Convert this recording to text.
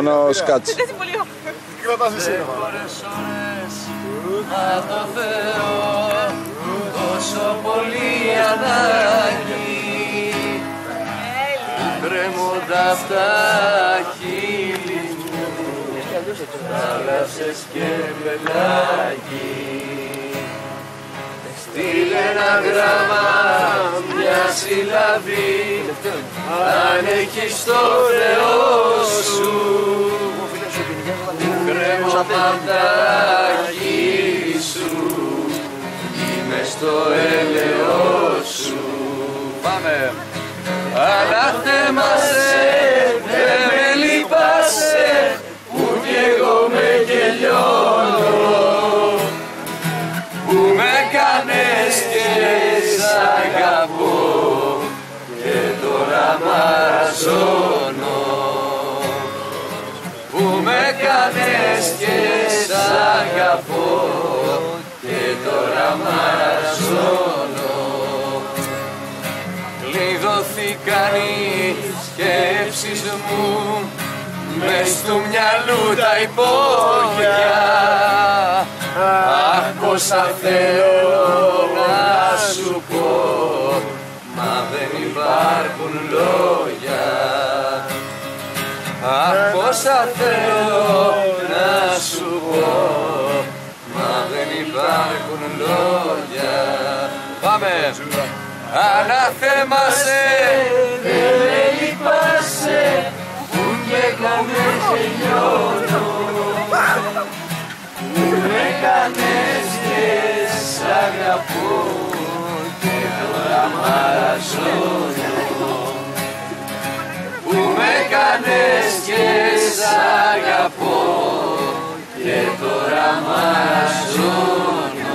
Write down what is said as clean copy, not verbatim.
μόνο σκάτς. Τι κρατάς εσύ. Να το Θεό τόσο πολύ ανάγκη, κρέμοντα απ' τα χείλη μου θάλασσες και πελάγι. Στείλε ένα γράμμα, μια συλλαβή, αν έχεις το Θεό σου, κρέμω απ' τα χείλη σου, είμαι στο έλεος σου. Πάμε! Αναθέμασε, δεν με λυπάσαι, που κι εγώ με γελιώνω, που με κάνες και σ' αγαπώ και τώρα μαραζώνω, που με κάνες και σ' αγαπώ και τώρα μαραζώνω. Κλειδώθηκαν οι σκέψεις μου μες του μυαλού τα υπόγεια. Αχ, πόσα θέλω να σου πω, μα δεν υπάρχουν λόγια. Αχ, πόσα θέλω να σου πω, μα δεν υπάρχουν λόγια. Πάμε! Αναθέμασε, δεν με λυπάσαι, που κι εγώ με τελειώνω, που με κάνες και σ' αγαπώ και τώρα μαραζώνω, που με κάνες και σ' αγαπώ και τώρα μαραζώνω.